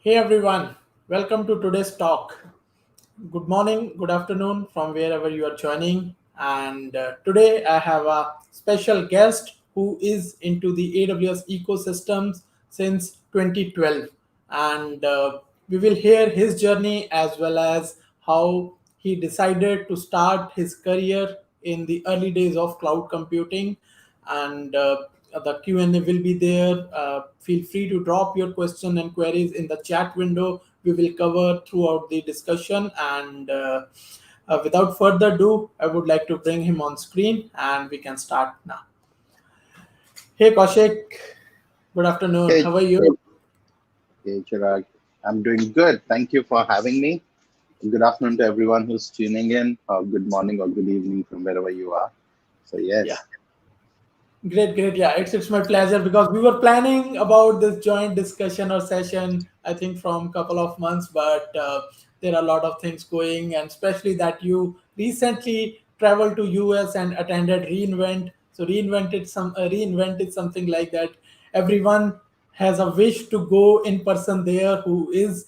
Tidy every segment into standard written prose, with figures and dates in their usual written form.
Hey everyone, welcome to today's talk. Good morning, good afternoon from wherever you are joining. And today I have a special guest who is into the AWS ecosystems since 2012. And we will hear his journey as well as how he decided to start his career in the early days of cloud computing. And the Q&A will be there. Feel free to drop your question and queries in the chat window. We will cover throughout the discussion. And without further ado, I would like to bring him on screen and we can start now. Hey Kaushik, good afternoon. Hey, How are you? hey, Chirag. I'm doing good. Thank you for having me. Good afternoon to everyone who's tuning in, or good morning or good evening from wherever you are. So, Yeah. yes, Great, great. Yeah, it's my pleasure because we were planning about this joint discussion or session, I think, from couple of months, but there are a lot of things going, and especially that you recently traveled to US and attended Reinvent. So Reinvented something like that. Everyone has a wish to go in person there I who is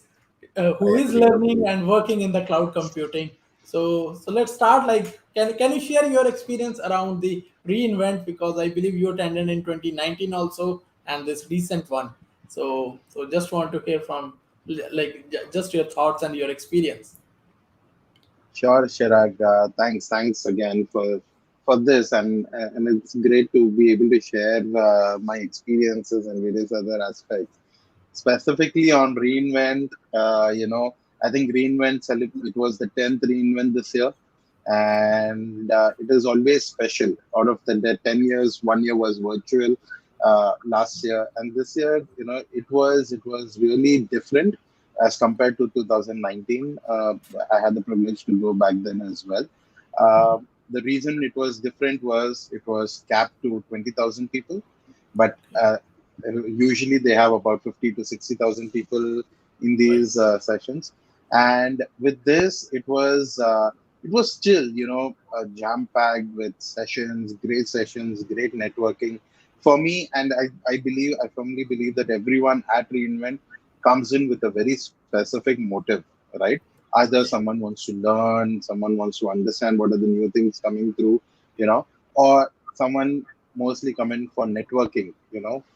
agree. learning and working in the cloud computing. So let's start. Like, can you share your experience around the reinvent, because I believe you attended in 2019 also, and this recent one. So just want to hear from just your thoughts and your experience. Sure, Chirag. Thanks again for this, and it's great to be able to share my experiences and various other aspects. Specifically on Reinvent, I think it was the 10th Reinvent this year, and it is always special. Out of the 10 years, 1 year was virtual last year, and this year, it was really different as compared to 2019. I had the privilege to go back then as well. The reason it was different was it was capped to 20,000 people, but usually they have about 50 to 60,000 people in Right. these sessions. And with this, it was still jam packed with sessions, great networking for me. And I firmly believe that everyone at Reinvent comes in with a very specific motive, right? Either Yeah. someone wants to learn, someone wants to understand what are the new things coming through, or someone mostly come in for networking,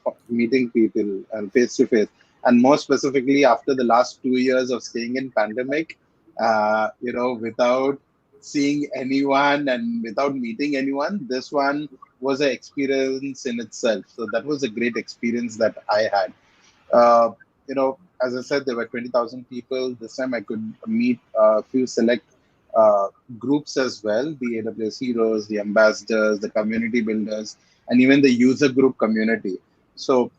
for meeting people and face to face. And more specifically, after the last 2 years of staying in pandemic, without seeing anyone and without meeting anyone, this one was an experience in itself. So that was a great experience that I had. Uh, as I said, there were 20,000 people. This time I could meet a few select uh, groups as well, the AWS heroes, the ambassadors, the community builders, and even the user group community. So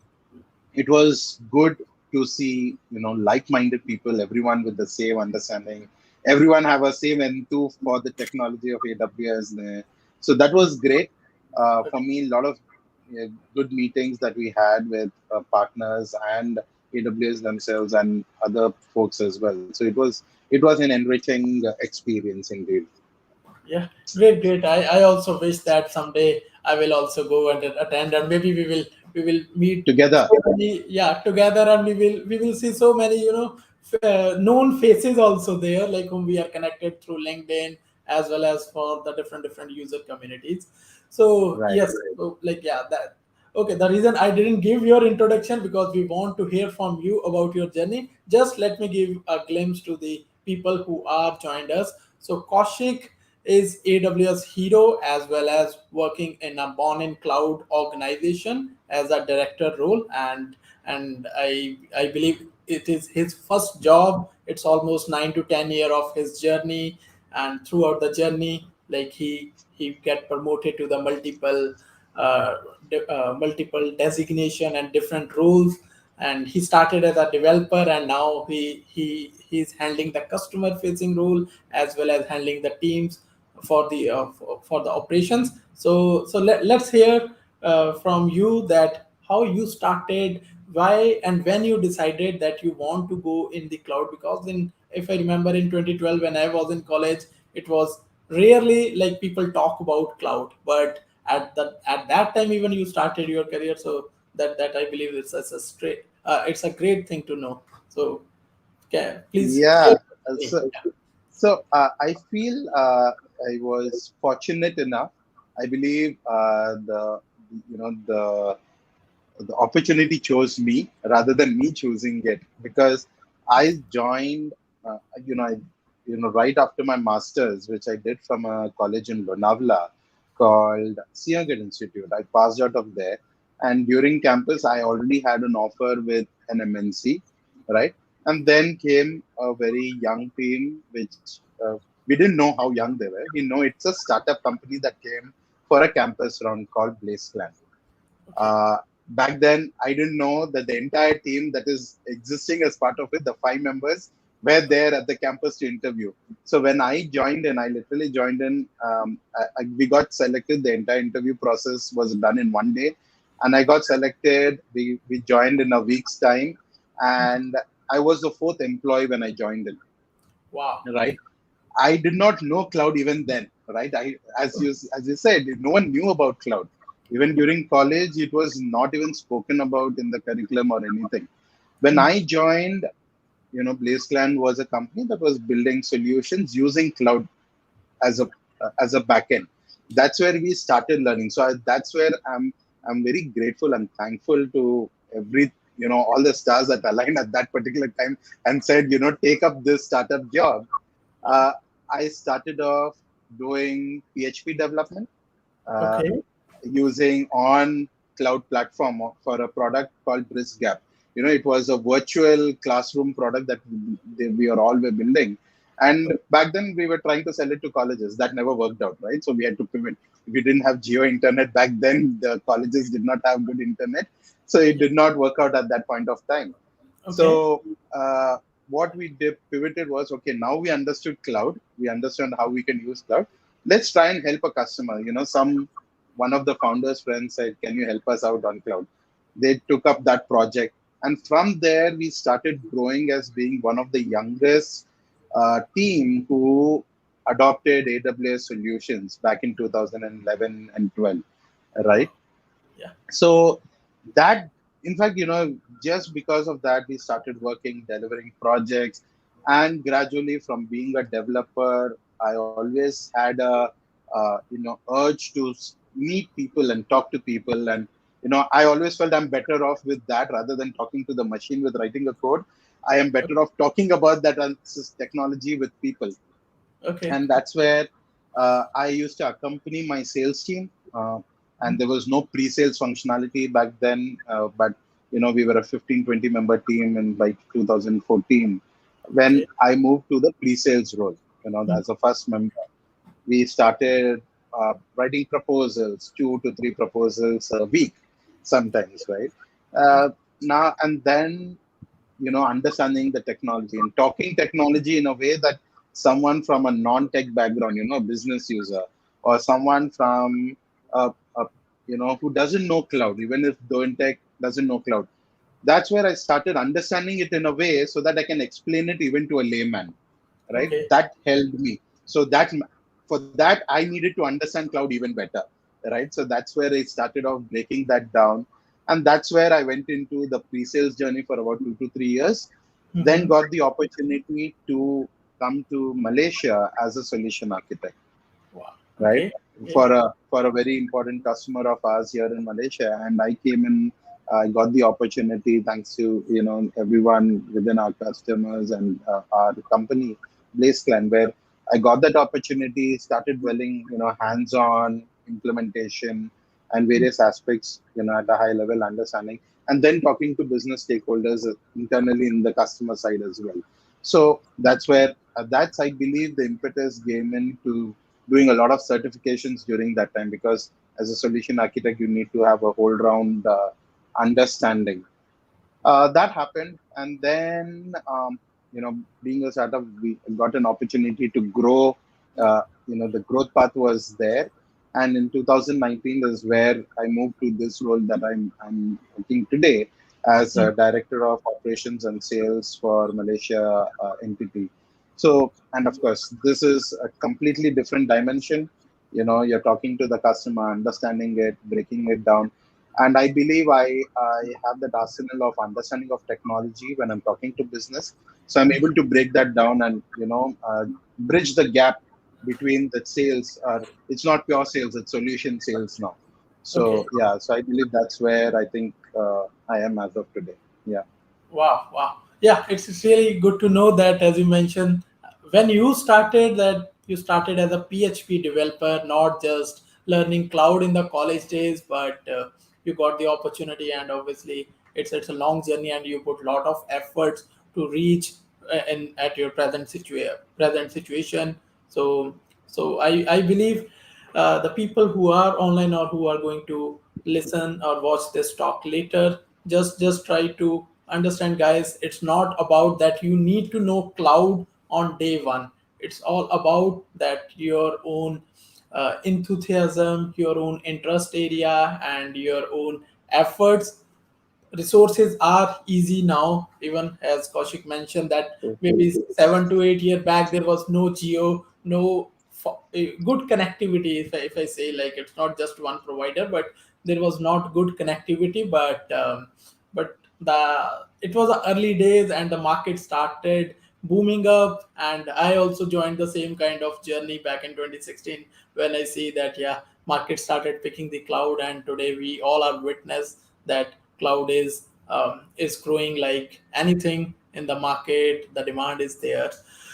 it was good to see, like-minded people, everyone with the same understanding, everyone have a same enthusiasm for the technology of AWS. So that was great for me. A lot of good meetings that we had with partners and AWS themselves and other folks as well. So it was an enriching experience indeed. Yeah, great, great. I also wish that someday I will also go and attend, and maybe we will meet Together. so many, yeah, together, and we will see so many, known faces also there, like whom we are connected through LinkedIn as well as for the different user communities. So Right. yes, so like yeah, that okay. The reason I didn't give your introduction because we want to hear from you about your journey. Just let me give a glimpse to the people who are joined us. So Kaushik is AWS Hero as well as working in a born in cloud organization as a director role, and I believe it is his first job. It's almost 9 to 10 year of his journey, and throughout the journey, like he get promoted to the uh, multiple designation and different roles, and he started as a developer, and now he's handling the customer facing role as well as handling the teams for the operations. So let's hear from you that how you started, why and when you decided that you want to go in the cloud, because in, if I remember, in 2012 when I was in college, it was rarely like people talk about cloud, but at that time even you started your career. So that I believe it's a straight it's a great thing to know. So Please share Yeah. with me. So, I feel I was fortunate enough. I believe the opportunity chose me rather than me choosing it, because I joined, you know, I, right after my masters, which I did from a college in Lonavala called Siagat Institute. I passed out of there, and during campus, I already had an offer with an MNC, right? And then came a very young team, which we didn't know how young they were. We know it's a startup company that came for a campus round called Blaze Clan. Okay. uh, Back then, I didn't know that the entire team that is existing as part of it, the 5 members, were there at the campus to interview. So when I joined in, I literally joined in. We got selected. The entire interview process was done in one day, and I got selected. We joined in a week's time, and I was the fourth employee when I joined in. Wow. Right. I did not know cloud even then, right? As you said, no one knew about cloud. Even during college, it was not even spoken about in the curriculum or anything. When Mhm. I joined, BlazeClan was a company that was building solutions using cloud as a backend. That's where we started learning. So that's where I'm very grateful and thankful to all the stars that aligned at that particular time and said, take up this startup job. Yeah. uh, I started off doing PHP development, uh, Okay. using on cloud platform for a product called BriskGap. It was a virtual classroom product that we are all were building. And back then we were trying to sell it to colleges. That never worked out, right? So we had to pivot. We didn't have geo internet back then. The colleges did not have good internet. So it Yeah. did not work out at that point of time. Okay. So what we did pivoted was, okay, now we understood cloud. We understand how we can use cloud. Let's try and help a customer. One of the founders' friends said, "Can you help us out on cloud?" They took up that project, and from there we started growing as being one of the youngest team who adopted AWS solutions back in 2011 and 12, right? Wow. Yeah. So that, in fact, just because of that, we started working, delivering projects, and gradually from being a developer, I always had a urge to meet people and talk to people. And I always felt I'm better off with that rather than talking to the machine with writing a code. I am better off talking about that technology with people. Okay. And that's where I used to accompany my sales team. And there was no pre-sales functionality back then, but we were a 15, 20 member team in like 2014 when Okay. I moved to the pre-sales role. Mhm. As a first member, we started writing proposals, 2 to 3 proposals a week, sometimes, right? Okay. Now and then, understanding the technology and talking technology in a way that someone from a non-tech background, business user, or someone from a who doesn't know cloud, even if doing tech doesn't know cloud, that's where I started understanding it in a way so that I can explain it even to a layman, right? Okay. That helped me. So that for that I needed to understand cloud even better, right? So that's where I started off breaking that down, and that's where I went into the pre-sales journey for about 2 to 3 years. Then Mm-hmm. got the opportunity to come to Malaysia as a solution architect, Wow. right? Okay. Yeah. For a very important customer of ours here in Malaysia, and I came in. I got the opportunity thanks to everyone within our customers and our company, Blaze Clan, where I got that opportunity, started dwelling hands-on implementation and various aspects at a high level understanding, and then talking to business stakeholders internally in the customer side as well. So that's where that's I believe the impetus came into doing a lot of certifications during that time, because as a solution architect you need to have a whole round understanding. That happened, and then being a startup, we got an opportunity to grow. The growth path was there, and in 2019 is where I moved to this role that I'm working today as a director of operations and sales for Malaysia entity. So, and of course, this is a completely different dimension. You're talking to the customer, understanding it, breaking it down. And I believe I have that arsenal of understanding of technology when I'm talking to business. So I'm able to break that down and bridge the gap between the sales. It's not pure sales; it's solution sales now. Okay. So yeah, so I believe that's where I think I am as of today. Yeah. Wow, wow. Yeah, it's really good to know that, as you mentioned, when you started, that you started as a PHP developer, not just learning cloud in the college days, but you got the opportunity, and obviously it's a long journey, and you put a lot of efforts to reach in at your present situation. So I believe the people who are online or who are going to listen or watch this talk later, just try to understand, guys, it's not about that you need to know cloud on day one. It's all about that your own enthusiasm, your own interest area, and your own efforts. Resources are easy now. Even as Kaushik mentioned, that maybe 7 to 8 year back there was no geo, no good connectivity. If I say, like, it's not just one provider, but there was not good connectivity. But the it was the early days, and the market started booming up, and I also joined the same kind of journey back in 2016, when I see that, yeah, market started picking the cloud, and today we all are witness that cloud is growing like anything in the market. The demand is there.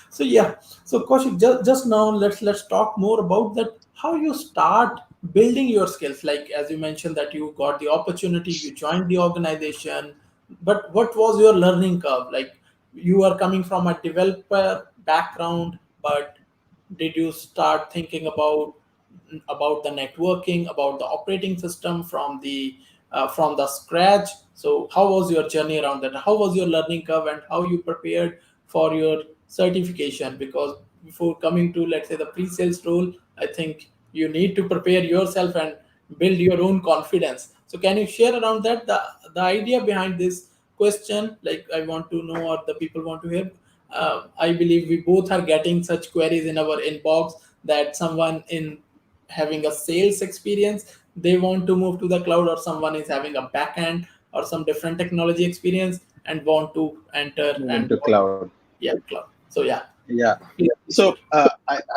So yeah, so Kaushik, just now let's talk more about that, how you start building your skills. Like, as you mentioned that you got the opportunity, you joined the organization, but what was your learning curve? Like, you are coming from a developer background, but did you start thinking about the networking, about the operating system from the scratch? So how was your journey around that? How was your learning curve, and how you prepared for your certification? Because before coming to, let's say, the pre-sales role, I think you need to prepare yourself and build your own confidence. So can you share around that, the idea behind this question? Like, I want to know, or the people want to hear. I believe we both are getting such queries in our inbox, that someone in having a sales experience, they want to move to the cloud, or someone is having a backend or some different technology experience and want to enter Move and into cloud. yeah, cloud. So yeah, Yeah. please So share.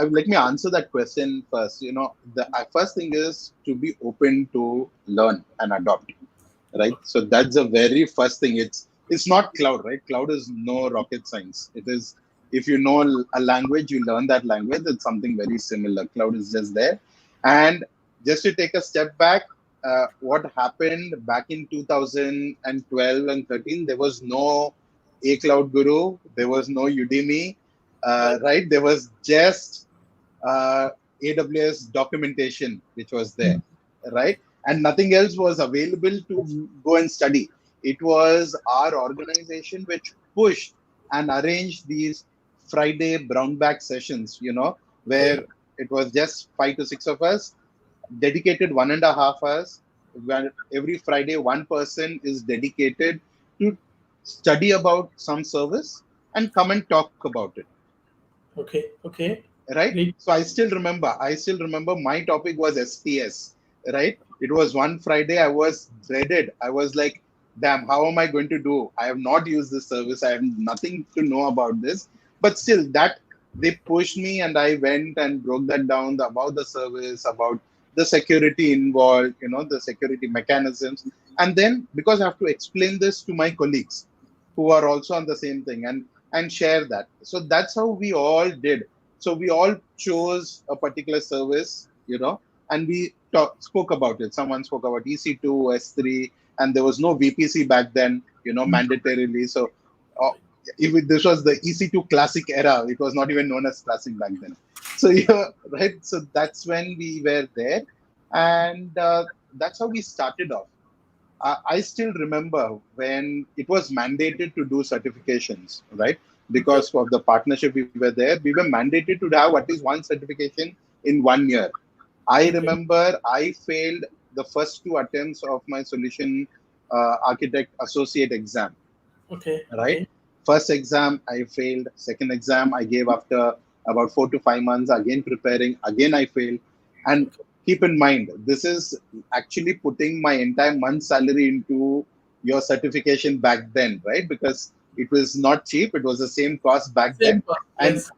let me answer that question first. The first thing is to be open to learn and adopt, right? So that's the very first thing. It's not cloud, right? Cloud is no rocket science. It is, if you know a language, you learn that language. It's something very similar. Cloud is just there. And just to take a step back, what happened back in 2012 and 13, there was no a cloud guru, there was no Udemy, Right. right? There was just uh, AWS documentation, which was there, right? And nothing else was available to go and study. It was our organization which pushed and arranged these Friday brown bag sessions, Okay. where it was just 5 to 6 of us, dedicated 1.5 hours, where every Friday one person is dedicated to study about some service and come and talk about it, Okay. Okay. right? Great. So I still remember my topic was SPS, right? It was one Friday. I was dreaded. I was like, damn, how am I going to do? I have not used this service. I have nothing to know about this. But still, that they pushed me, and I went and broke that down about the service, about the security involved, the security mechanisms. And then, because I have to explain this to my colleagues who are also on the same thing, and share that. So that's how we all did. So we all chose a particular service, and we spoke about it. Someone spoke about EC2, S3, and there was no VPC back then, mandatorily. So uh, this was the EC2 classic era. It was not even known as classic back then. So yeah, right. So that's when we were there, and that's how we started off. I still remember when it was mandated to do certifications, right? Okay. Because of the partnership we were there, we were mandated to have at least one certification in 1 year. I Okay. remember I failed the first two attempts of my solution architect associate exam, Okay. right? Okay. First exam I failed, second exam I gave after about 4 to 5 months, again preparing, again I failed. And Okay. keep in mind, this is actually putting my entire month's salary into your certification back then, right? Because it was not cheap, it was the same cost back then. Same cost. And Yes.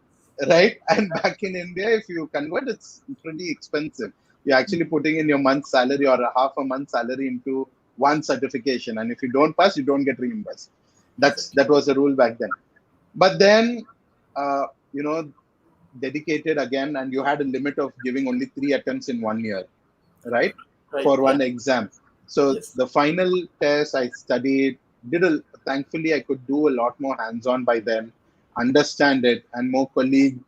right, and back in India, if you convert, it's pretty expensive. You're actually putting in your month's salary or a half a month's salary into one certification, and if you don't pass, you don't get reimbursed. Exactly. That was the rule back then. But then, uh, you know dedicated again, and you had a limit of giving only 3 attempts in 1 year, right? Right. For Yeah. one exam. So Yes. the final test I studied, thankfully I could do a lot more hands-on by then, understand it, and more colleague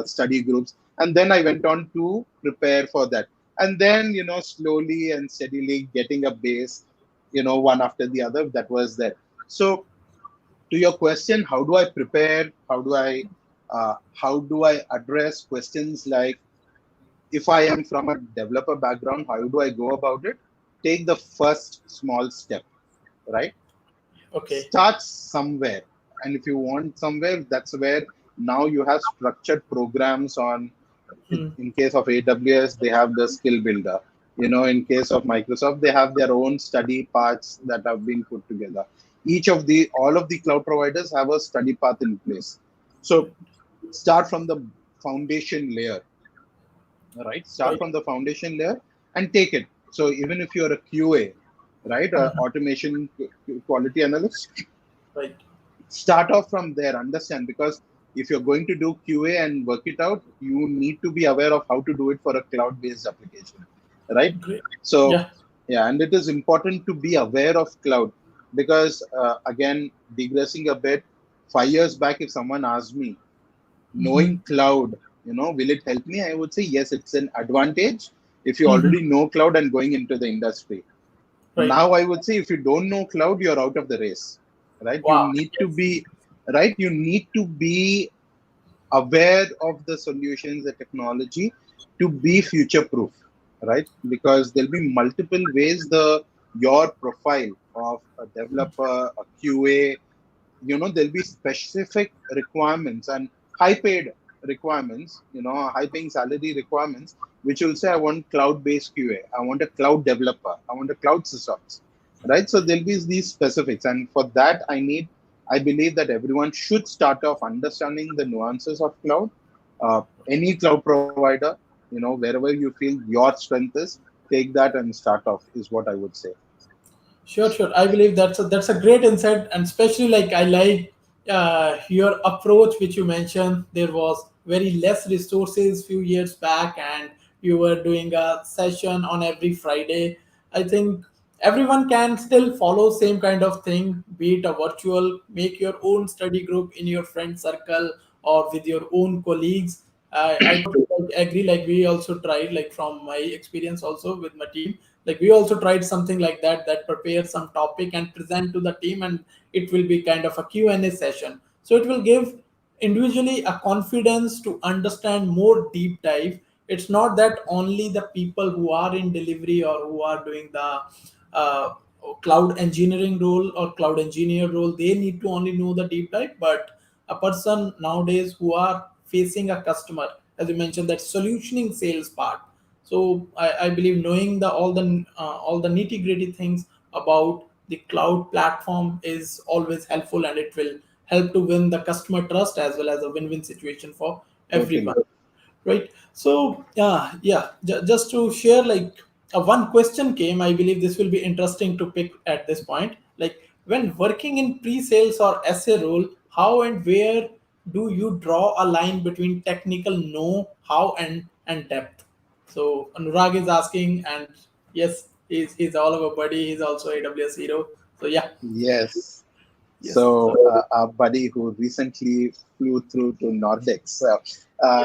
study groups. And then I went on to prepare for that. And then, slowly and steadily getting a base, one after the other, that was there. So to your question, how do I prepare? How do I address questions like, if I am from a developer background, how do I go about it? Take the first small step, right? Okay. Start somewhere. And if you want somewhere, that's where now you have structured programs on. Hmm. In case of AWS, they have the skill builder. In case of Microsoft, they have their own study paths that have been put together. All of the cloud providers have a study path in place. So start from the foundation layer, right? Start Right. from the foundation layer and take it. So even if you're a QA, right, Mhm. automation quality analyst, Right. start off from there. Understand, because if you're going to do QA and work it out, you need to be aware of how to do it for a cloud-based application, right? Great. So Yeah. yeah, and it is important to be aware of cloud, because again, digressing a bit, 5 years back, if someone asked me, Hmm. knowing cloud, will it help me? I would say yes, it's an advantage if you Hmm. already know cloud and going into the industry. Right. Now, I would say if you don't know cloud, you're out of the race, right? You Wow. need to Yes. be, right? You need to be aware of the solutions, the technology, to be future proof, right? Because there'll be multiple ways your profile of a developer, a QA, there'll be specific requirements and high paid requirements, high paying salary requirements, which will say, I want cloud based QA, I want a cloud developer, I want a cloud sysops, right? So there'll be these specifics, and for that I believe that everyone should start off understanding the nuances of cloud. Any cloud provider, wherever you feel your strength is, take that and start off, is what I would say. Sure, sure. I believe that's a great insight, and especially like I like your approach, which you mentioned. There was very less resources few years back, and you were doing a session on every Friday. I think everyone can still follow same kind of thing, be it a virtual, make your own study group in your friend circle or with your own colleagues. I totally like, agree. Like we also tried, like from my experience also with my team, like we also tried something like that, that prepare some topic and present to the team, and it will be kind of a Q&A session. So it will give individually a confidence to understand more deep dive. It's not that only the people who are in delivery or who are doing the uh, cloud engineering role or cloud engineer role, they need to only know the deep dive, but a person nowadays who are facing a customer, as you mentioned, that solutioning sales part. So I believe knowing the all the nitty gritty things about the cloud platform is always helpful, and it will help to win the customer trust as well as a win-win situation for Totally. everyone, right? So just to share, like one question came. I believe this will be interesting to pick at this point. Like when working in pre-sales or SA role, how and where do you draw a line between technical know-how and depth? So Anurag is asking, and yes, he's all of our buddy. He's also AWS Hero. So yeah, Yes. yes. So So, our buddy who recently flew through to Nordics. Uh,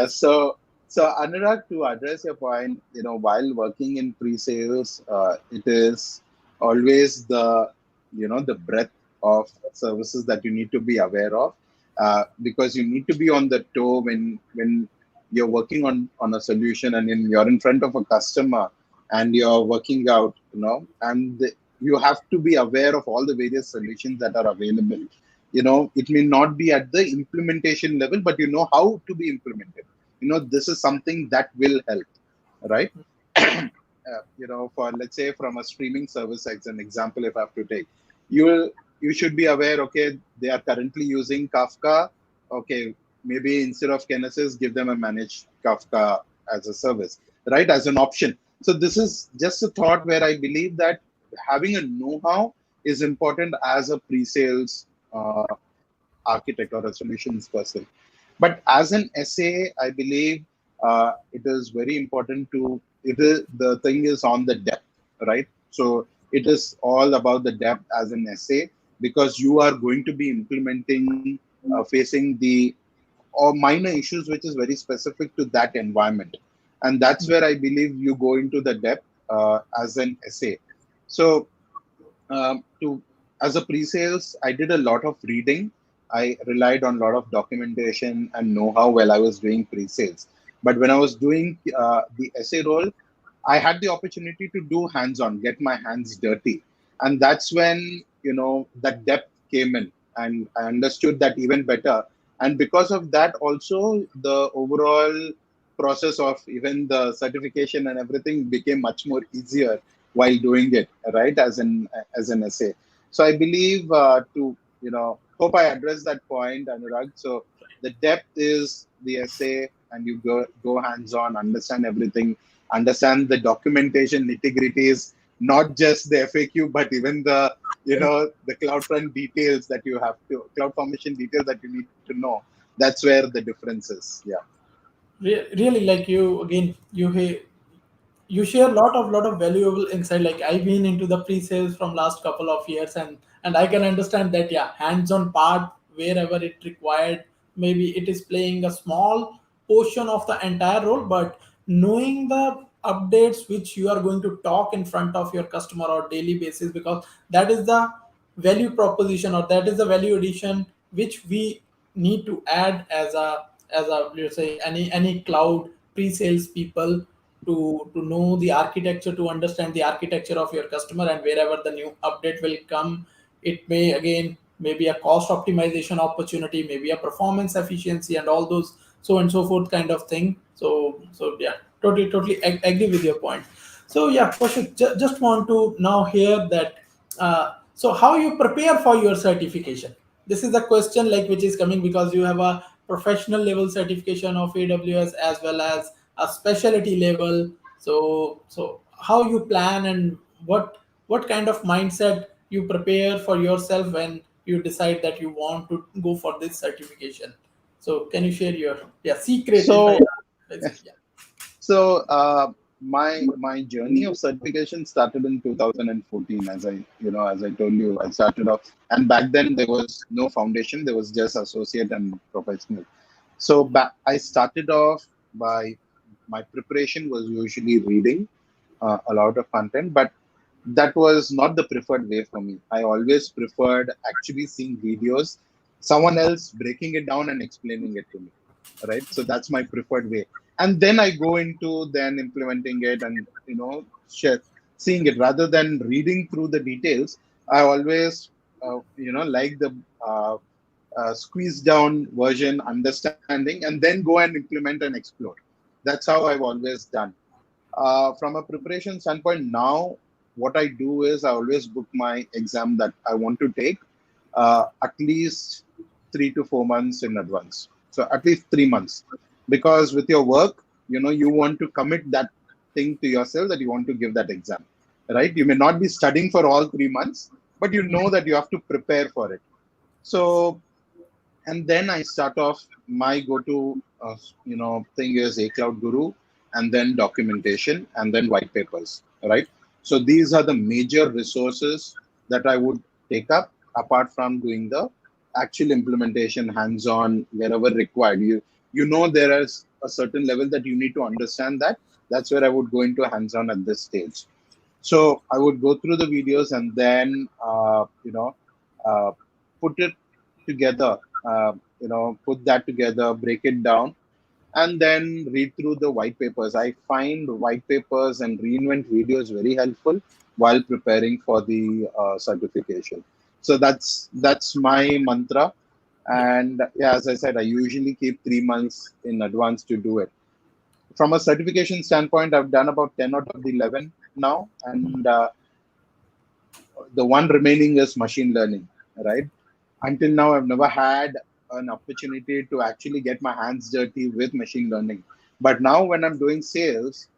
yes. so, so Anurag, to address your point, while working in pre-sales, it is always the breadth of services that you need to be aware of, because you need to be on the toe when you're working on a solution, and you're in front of a customer and you're working out, and you have to be aware of all the various solutions that are available. It may not be at the implementation level, but how to be implemented. This is something that will help, right? for let's say from a streaming service as an example, if I have to take, you will you should be aware. Okay, they are currently using Kafka. Okay, maybe instead of Kinesis, give them a managed Kafka as a service, right? As an option. So this is just a thought where I believe that having a know-how is important as a pre-sales architect or a solutions person. But as an SA, I believe it is very important to it is the thing is on the depth, right? So it is all about the depth as an SA because you are going to be implementing, facing the or minor issues which is very specific to that environment, and that's where I believe you go into the depth as an SA. So to as a pre-sales, I did a lot of reading. I relied on a lot of documentation and know-how while I was doing pre-sales. But when I was doing the SA role, I had the opportunity to do hands-on, get my hands dirty, and that's when that depth came in, and I understood that even better. And because of that, also the overall process of even the certification and everything became much more easier while doing it, right? As an SA. So I believe hope I addressed that point, Anurag. So the depth is the SA, and you go hands on, understand everything, understand the documentation nitty-gritties, not just the FAQ, but even the CloudFront details that you have to, CloudFormation details that you need to know. That's where the difference is. Yeah. Really, like you again, you share lot of valuable insight. Like I've been into the pre-sales from last couple of years, and I can understand that, yeah, hands-on part wherever it required, maybe it is playing a small portion of the entire role, but knowing the updates which you are going to talk in front of your customer or daily basis, because that is the value proposition, or that is the value addition which we need to add as a let's say any cloud pre-sales people, to know the architecture, to understand the architecture of your customer, and wherever the new update will come, it may again maybe a cost optimization opportunity, maybe a performance efficiency, and all those so and so forth kind of thing. So yeah, totally agree with your point. So yeah, Kaushik, just want to now hear that. So how you prepare for your certification? This is the question like which is coming because you have a professional level certification of AWS as well as a specialty level. So how you plan, and what kind of mindset you prepare for yourself when you decide that you want to go for this certification? So can you share your, yeah, secret, if I say, yeah. So my journey of certification started in 2014. As I told you, I started off, and back then there was no foundation. There was just associate and professional. So I started off by my preparation was usually reading a lot of content, but that was not the preferred way for me. I always preferred actually seeing videos, someone else breaking it down and explaining it to me, right? So that's my preferred way. And then I go into then implementing it and seeing it rather than reading through the details. I always like the squeezed down version, understanding, and then go and implement and explore. That's how I've always done. From a preparation standpoint, now what I do is I always book my exam that I want to take at least 3 to 4 months in advance. So at least 3 months, because with your work, you want to commit that thing to yourself that you want to give that exam, right? You may not be studying for all 3 months, but you know that you have to prepare for it. So and then I start off my go-to thing is a cloud guru, and then documentation, and then white papers, right? So these are the major resources that I would take up, apart from doing the actual implementation hands-on wherever required. There is a certain level that you need to understand that. That's where I would go into hands-on at this stage. So I would go through the videos and then uh, put it together, put that together, break it down, and then read through the white papers. I find white papers and reinvent videos very helpful while preparing for the certification. So that's my mantra. Yeah. And yeah, as I said, I usually keep 3 months in advance to do it. from a certification standpoint, I've done about 10 out of the 11 now, and the one remaining is machine learning, right? Until now, I've never had an opportunity to actually get my hands dirty with machine learning. But now, when I'm doing sales,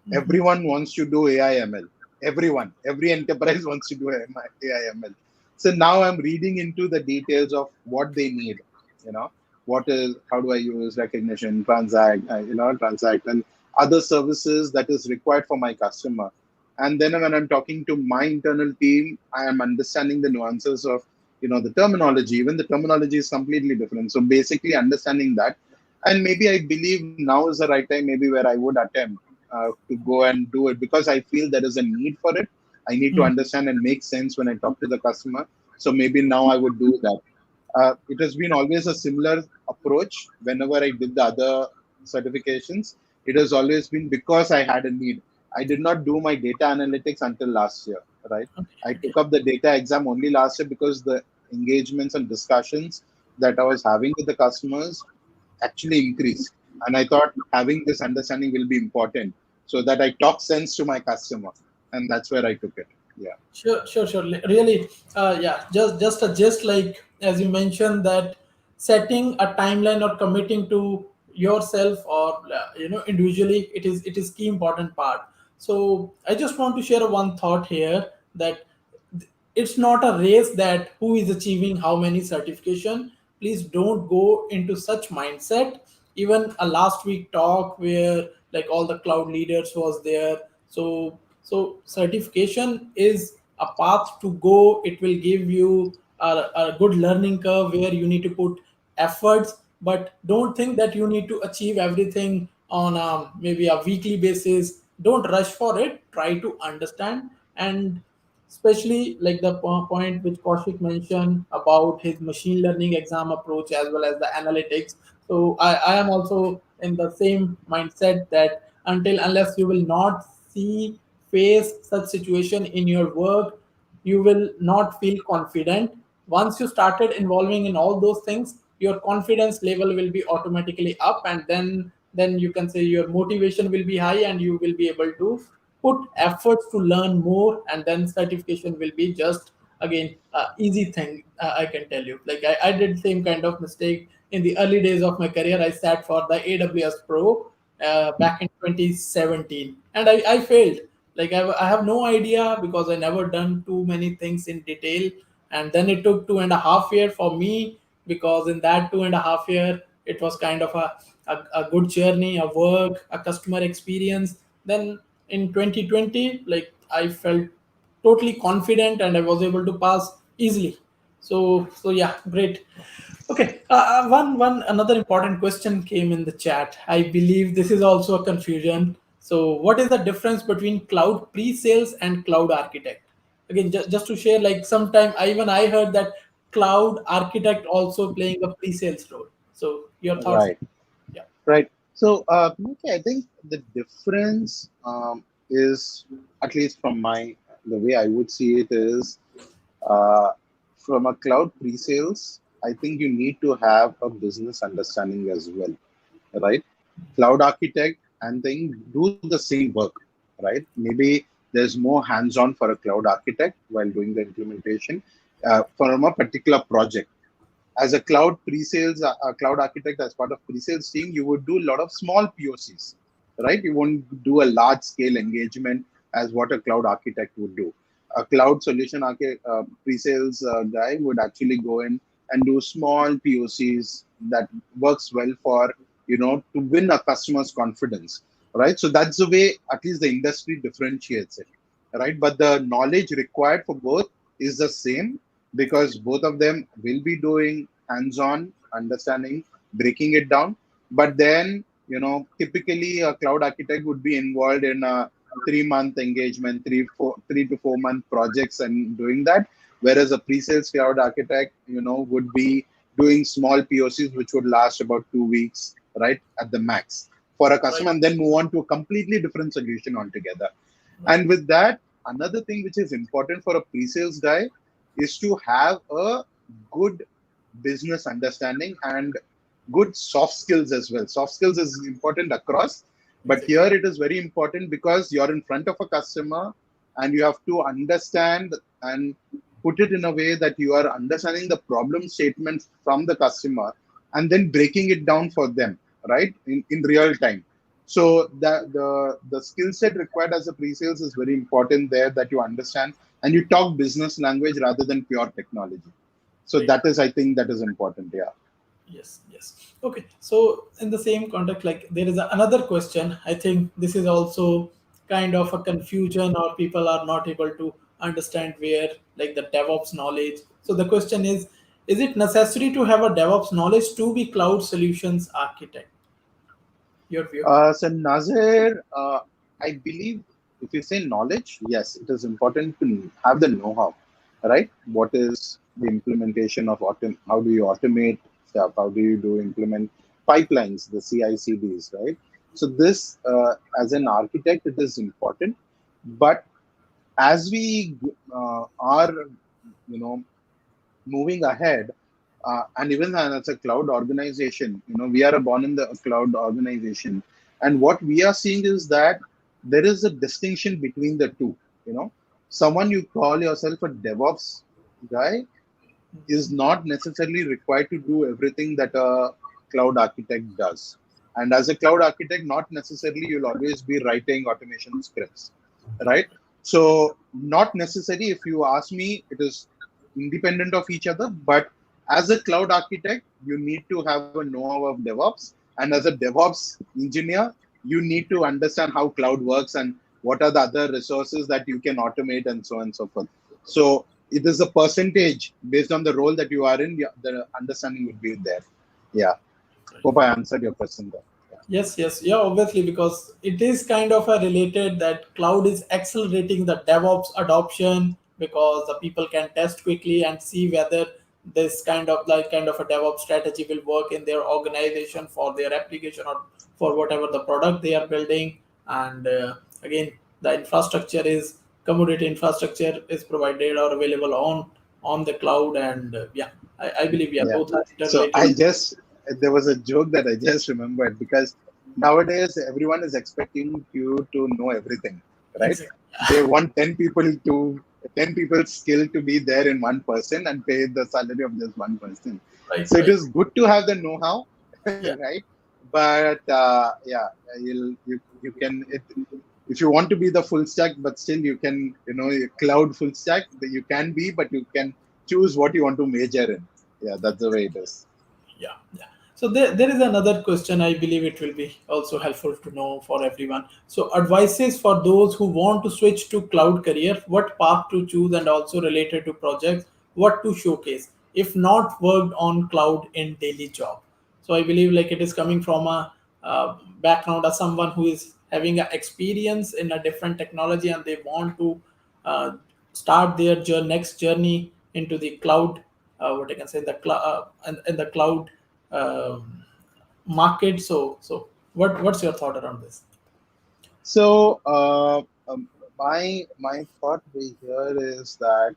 Mhm. everyone wants to do AI ML. Everyone, every enterprise wants to do AI ML. So now I'm reading into the details of what they need. You know, what is, how do I use recognition, transact, and other services that is required for my customer. And then when I'm talking to my internal team, I am understanding the nuances of, the terminology. Even the terminology is completely different. So basically, understanding that, and maybe I believe now is the right time, maybe where I would attempt to go and do it, because I feel there is a need for it. I need to Mhm. understand and make sense when I talk to the customer. So maybe now I would do that. It has been always a similar approach whenever I did the other certifications. It has always been because I had a need. I did not do my data analytics until last year, right? Okay, I okay. took up the data exam only last year because the engagements and discussions that I was having with the customers actually increased. And I thought having this understanding will be important so that I talk sense to my customer. And that's where I took it. Yeah. Sure, sure, sure. Really, yeah. Just like as you mentioned that setting a timeline or committing to yourself or individually, it is key important part. So I just want to share one thought here that it's not a race that who is achieving how many certification. Please don't go into such mindset. Even a last week talk where like all the cloud leaders was there. So certification is a path to go. It will give you a good learning curve where you need to put efforts, but don't think that you need to achieve everything on maybe a weekly basis. Don't rush for it. Try to understand, and especially like the point which Kaushik mentioned about his machine learning exam approach as well as the analytics. So I am also in the same mindset that until unless you will not see face such situation in your work, you will not feel confident. Once you started involving in all those things, your confidence level will be automatically up, and then you can say your motivation will be high and you will be able to put efforts to learn more, and then certification will be just again easy thing. I can tell you, like I did same kind of mistake in the early days of my career. I sat for the AWS Pro back in 2017, and I failed. Like I have no idea because I never done too many things in detail, and then it took 2.5 year for me, because in that 2.5 year it was kind of a good journey, a work, a customer experience. Then in 2020, like I felt totally confident and I was able to pass easily. So yeah, great. Okay, one another important question came in the chat. I believe this is also a confusion. So, what is the difference between cloud pre-sales and cloud architect? Again, just to share, like sometime I heard that cloud architect also playing a pre-sales role. So, your thoughts? Right. Yeah. Right. So, okay, I think the difference is, at least from the way I would see it is, uh, from a cloud pre-sales, I think you need to have a business understanding as well, right? Cloud architect and then do the same work, right? Maybe there's more hands-on for a cloud architect while doing the implementation from a particular project. As a cloud pre-sales, a cloud architect as part of pre-sales team, you would do a lot of small POCs, right? You won't do a large scale engagement as what a cloud architect would do. A cloud solution pre-sales guy would actually go in and do small POCs that works well for, to win a customer's confidence, right? So that's the way at least the industry differentiates it, right? But the knowledge required for both is the same, because both of them will be doing hands-on understanding, breaking it down. But then, typically a cloud architect would be involved in a 3 month engagement, 3 to 4 month projects and doing that. Whereas a pre-sales cloud architect, would be doing small POCs, which would last about 2 weeks, right, at the max for a Right. customer, and then move on to a completely different solution altogether. Right. And with that, another thing which is important for a pre-sales guy is to have a good business understanding and good soft skills as well. Soft skills is important across, But here it is very important because you're in front of a customer and you have to understand and put it in a way that you are understanding the problem statement from the customer and then breaking it down for them, right? In real time. So the skill set required as a pre-sales is very important there, that you understand and you talk business language rather than pure technology. So Right. that is, I think, that is important. Yeah. Yes, yes. Okay. So in the same context, like there is another question. I think this is also kind of a confusion, or people are not able to understand where like the DevOps knowledge. So the question is it necessary to have a DevOps knowledge to be cloud solutions architect? Your view? So Nazir, I believe if you say knowledge, yes, it is important to have the know-how, right? What is the implementation of how do you automate stuff? How do you implement pipelines, the CI/CDs, right? So this, as an architect, it is important. But as we are, moving ahead, and even as a cloud organization, we are born in the cloud organization, and what we are seeing is that there is a distinction between the two. You know, someone you call yourself a DevOps guy is not necessarily required to do everything that a cloud architect does. And as a cloud architect, not necessarily you'll always be writing automation scripts, right? So, not necessary. If you ask me, it is independent of each other. But as a cloud architect, you need to have a know-how of DevOps. And as a DevOps engineer, you need to understand how cloud works and what are the other resources that you can automate and so on and so forth. So it is a percentage based on the role that you are in. The understanding would be there. Yeah. Hope I answered your question there. Yeah. Yes, yes, yeah, obviously, because it is kind of a related that cloud is accelerating the DevOps adoption because the people can test quickly and see whether this kind of a DevOps strategy will work in their organization for their application or for whatever the product they are building. And again, the infrastructure is commodity infrastructure is provided or available on the cloud, and yeah, I believe yeah, Yeah. both are So interrelated. there was a joke that I just remembered because nowadays everyone is expecting you to know everything, right? Exactly. They want 10 people's skill to be there in one person and pay the salary of just one person. Right, So it right. is good to have the know-how, Yeah. right? But yeah, you can if you want to be the full stack, but still you can, cloud full stack that you can be, but you can choose what you want to major in. Yeah, that's the way it is. Yeah, yeah. So there is another question. I believe it will be also helpful to know for everyone. So advices for those who want to switch to cloud career, what path to choose, and also related to projects, what to showcase if not worked on cloud in daily job. So I believe like it is coming from a background as someone who is having a experience in a different technology and they want to uh, start their next journey into the cloud, what I can say, the cloud and the cloud um, market. So what's your thought around this? So my thought here is that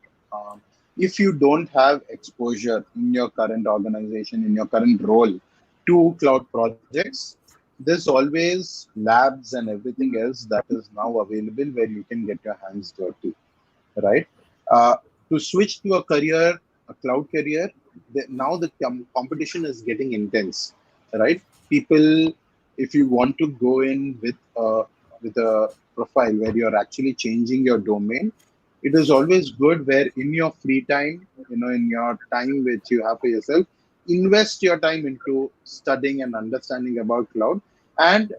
if you don't have exposure in your current organization, in your current role to cloud projects, there's always labs and everything else that is now available where you can get your hands dirty, right? Uh, to switch to a career, a cloud career, now the competition is getting intense, right? People, if you want to go in with a profile where you're actually changing your domain, it is always good where in your free time, in your time which you have for yourself, invest your time into studying and understanding about cloud, and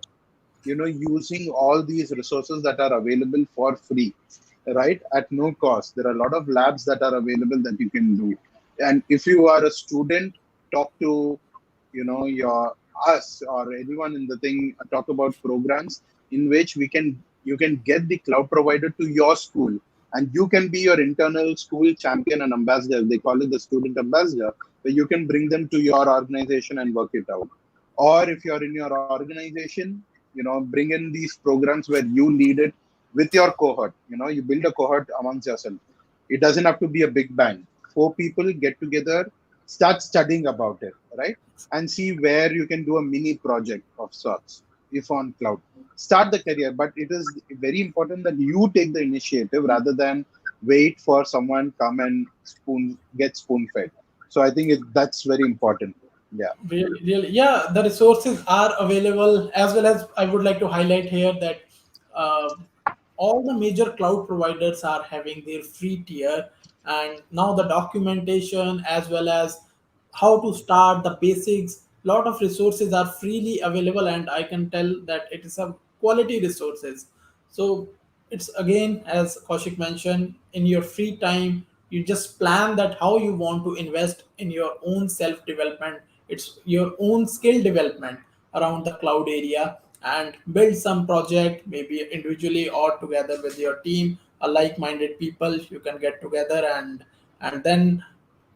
using all these resources that are available for free, right, at no cost. There are a lot of labs that are available that you can do. And if you are a student, talk to your us or anyone in the thing, talk about programs in which you can get the cloud provider to your school, and you can be your internal school champion and ambassador. They call it the student ambassador, where you can bring them to your organization and work it out. Or if you're in your organization, bring in these programs where you lead it with your cohort. You build a cohort amongst yourself. It doesn't have to be a big bang. Four people get together, start studying about it, right? And see where you can do a mini project of sorts if on cloud. start the career, but it is very important that you take the initiative rather than wait for someone come and get spoon fed. So I think that's very important. Yeah. Really, really, yeah, the resources are available. As well as I would like to highlight here that uh, all the major cloud providers are having their free tier, and now the documentation as well as how to start the basics, lot of resources are freely available, and I can tell that it is a quality resources. So it's again, as Kaushik mentioned, in your free time, you just plan that how you want to invest in your own self development. It's your own skill development around the cloud area, and build some project, maybe individually or together with your team, a like-minded people. You can get together and then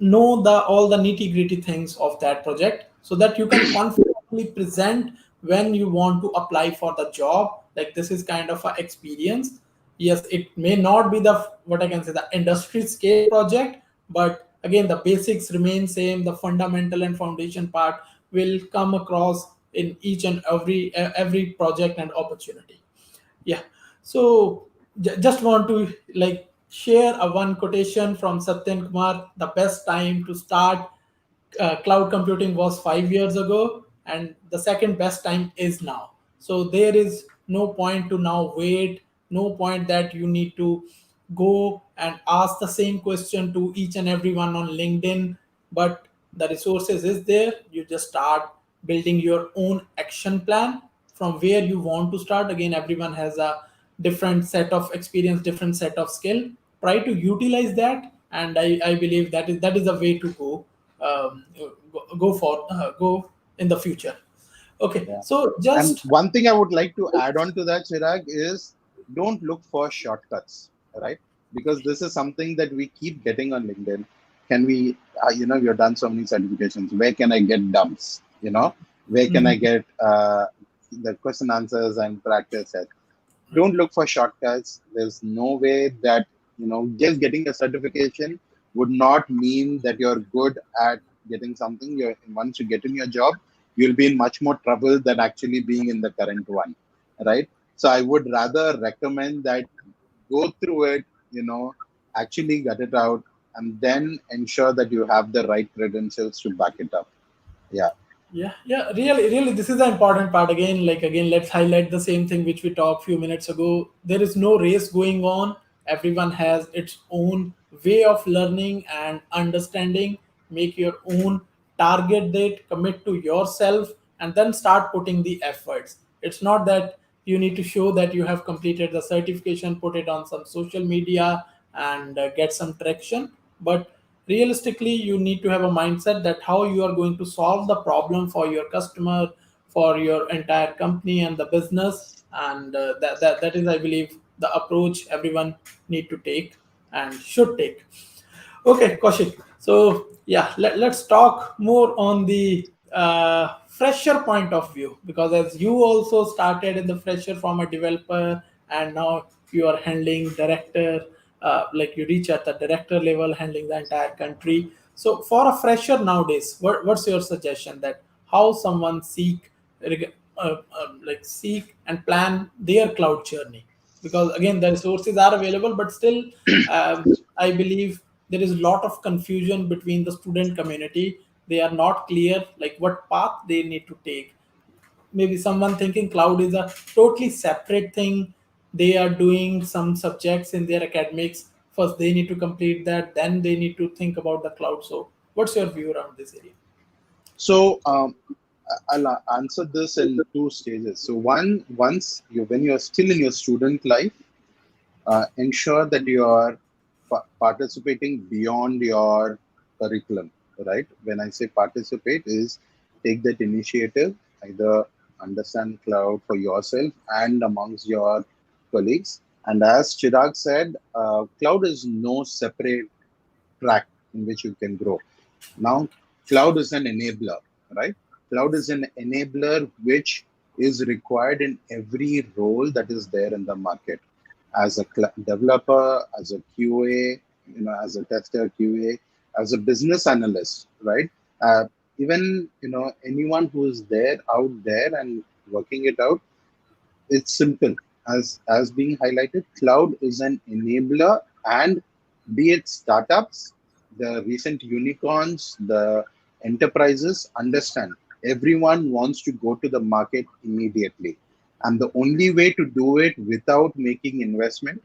know the all the nitty gritty things of that project, so that you can confidently present when you want to apply for the job. Like, this is kind of a experience. Yes, it may not be the, what I can say, the industry scale project, but again the basics remain same. The fundamental and foundation part will come across in each and every project and opportunity. Yeah. So just want to like share a one quotation from Satyan Kumar. The best time to start cloud computing was 5 years ago, and the second best time is now. So there is no point to now wait, no point that you need to go and ask the same question to each and everyone on LinkedIn. But the resources is there. You just start building your own action plan from where you want to start. Again, everyone has a different set of experience, different set of skill. Try to utilize that, and I believe that is the way to go. Go in the future. Okay, Yeah. so And just one thing I would like to add on to that, Chirag, is don't look for shortcuts, right? Because this is something that we keep getting on LinkedIn. Can we, we've done so many certifications. Where can I get dumps? Where can I get the question answers and practice it? Don't look for shortcuts. There's no way that, just getting a certification would not mean that you're good at getting something. Once you get in your job, you'll be in much more trouble than actually being in the current one, right? So I would rather recommend that go through it, actually get it out, and then ensure that you have the right credentials to back it up. Yeah. yeah, yeah, really, really, this is the important part. Again, like again, let's highlight the same thing which we talked few minutes ago. There is no race going on. Everyone has its own way of learning and understanding. Make your own target date, commit to yourself, and then start putting the efforts. It's not that you need to show that you have completed the certification, put it on some social media, and get some traction. But realistically, you need to have a mindset that how you are going to solve the problem for your customer, for your entire company and the business. And that is, I believe, the approach everyone need to take and should take. Okay, Kaushik. So yeah, let's talk more on the fresher point of view, because as you also started in the fresher from a developer, and now you are handling director, like you reach at the director level, handling the entire country. So for a fresher nowadays, what's your suggestion that how someone like seek and plan their cloud journey? Because again, the resources are available, but still, I believe there is a lot of confusion between the student community. They are not clear like what path they need to take. Maybe someone thinking cloud is a totally separate thing. They are doing some subjects in their academics. First, they need to complete that. Then they need to think about the cloud. So, what's your view around this area? So I'll answer this in two stages. So when you're still in your student life, ensure that you are participating beyond your curriculum, right? When I say participate, is take that initiative, either understand cloud for yourself and amongst your colleagues. And as Chirag said, cloud is no separate track in which you can grow. Now, cloud is an enabler, right? Cloud is an enabler which is required in every role that is there in the market. As a developer, as a QA, as a tester, QA, as a business analyst, right? Uh, Even anyone who is there out there and working it out, It's simple. As being highlighted, cloud is an enabler, and be it startups, the recent unicorns, the enterprises understand everyone wants to go to the market immediately. And the only way to do it without making investment,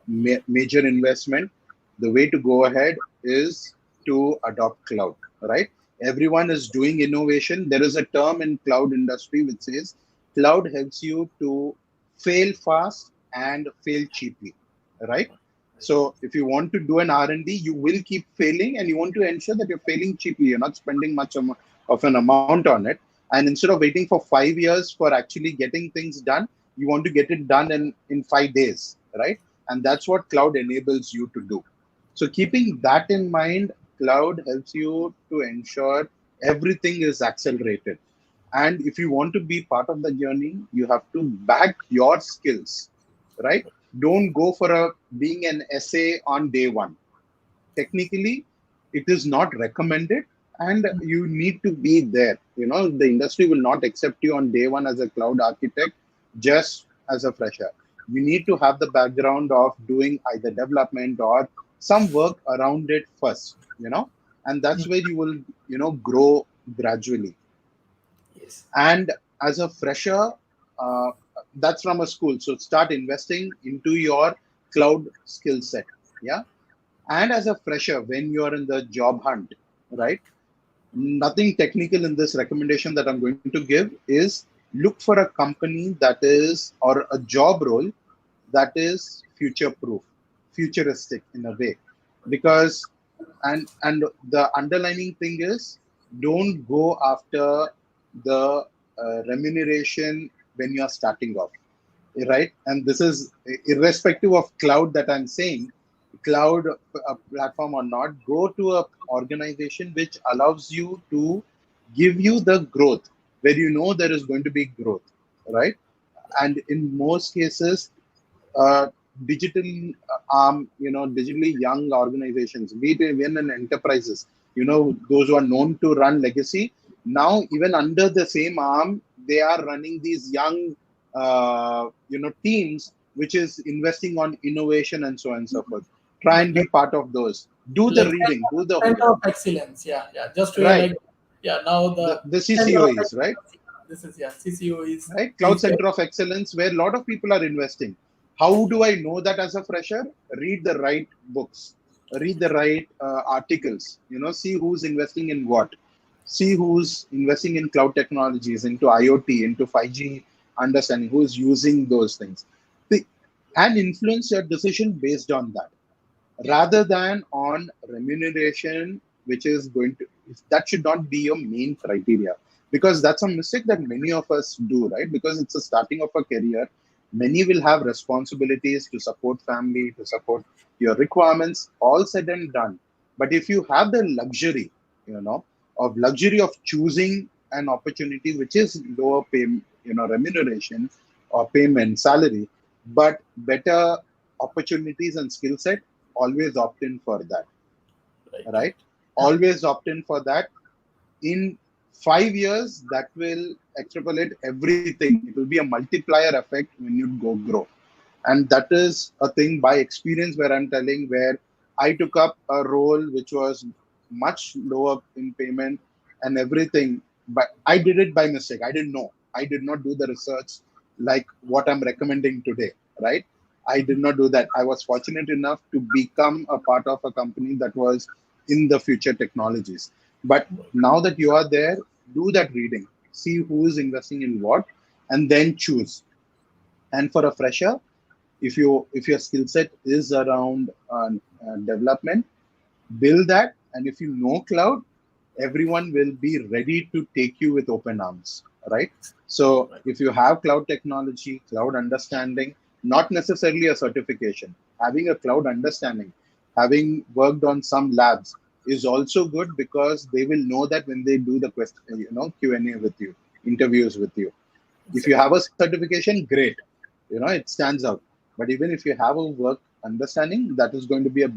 major investment, the way to go ahead is to adopt cloud, right? Everyone is doing innovation. There is a term in cloud industry which says cloud helps you to fail fast and fail cheaply, right? So if you want to do an R&D, you will keep failing, and you want to ensure that you're failing cheaply. You're not spending much of an amount on it. And instead of waiting for 5 years for actually getting things done, you want to get it done in 5 days, right? And that's what cloud enables you to do. So keeping that in mind, cloud helps you to ensure everything is accelerated. And if you want to be part of the journey, you have to back your skills, right? Don't go for a being an essay on day one. Technically, it is not recommended, and you need to be there. The industry will not accept you on day one as a cloud architect just as a fresher. You need to have the background of doing either development or some work around it first. And that's where you will grow gradually. Yes. And as a fresher, uh, that's from a school, so start investing into your cloud skill set. Yeah. And as a fresher, when you're in the job hunt, right? Nothing technical in this recommendation that I'm going to give is look for a company that is, or a job role that is future proof, futuristic in a way. Because, and the underlining thing is, don't go after the remuneration when you're starting off, right? And this is irrespective of cloud that I'm saying, cloud platform or not. Go to a organization which allows you to give you the growth, where there is going to be growth, right? And in most cases, uh, digital digitally young organizations, be it even in enterprises, those who are known to run legacy, now even under the same arm, they are running these young, teams, which is investing on innovation and so on and so forth. Try and Like be part of those. Do the like reading, do the center homework, of excellence. Yeah, yeah. Just to right? like, yeah. Now the The center CCO of is right. excellence. This is, yeah. CCO Right? Cloud is there. Center of Excellence, where a lot of people are investing. How do I know that as a fresher? Read the right books, read the right articles, see who's investing in what, see who's investing in cloud technologies, into IoT, into 5G understanding, who's using those things. The- and influence your decision based on that, rather than on remuneration, which is going to, that should not be your main criteria, because that's a mistake that many of us do, right? Because it's a starting of a career. Many will have responsibilities to support family, to support your requirements, all said and done. But if you have the luxury, of luxury of choosing an opportunity which is lower pay, remuneration or payment salary, but better opportunities and skill set, always opt in for that, Right. right? Yeah. Always opt in for that. In 5 years, that will extrapolate everything. It will be a multiplier effect when you go grow. And that is a thing by experience, where I'm telling, where I took up a role which was much lower in payment and everything, but I did it by mistake. I didn't know. I did not do the research like what I'm recommending today, right? I did not do that. I was fortunate enough to become a part of a company that was in the future technologies. But now that you are there, do that reading, see who is investing in what, and then choose. And for a fresher, if your skill set is around development, build that. And if you know cloud, everyone will be ready to take you with open arms, right? So Right. if you have cloud technology, cloud understanding, not necessarily a certification, having a cloud understanding, having worked on some labs is also good, because they will know that when they do the question, Q&A with you, interviews with you. If you Exactly. have a certification, great, it stands out. But even if you have a work understanding, that is going to be a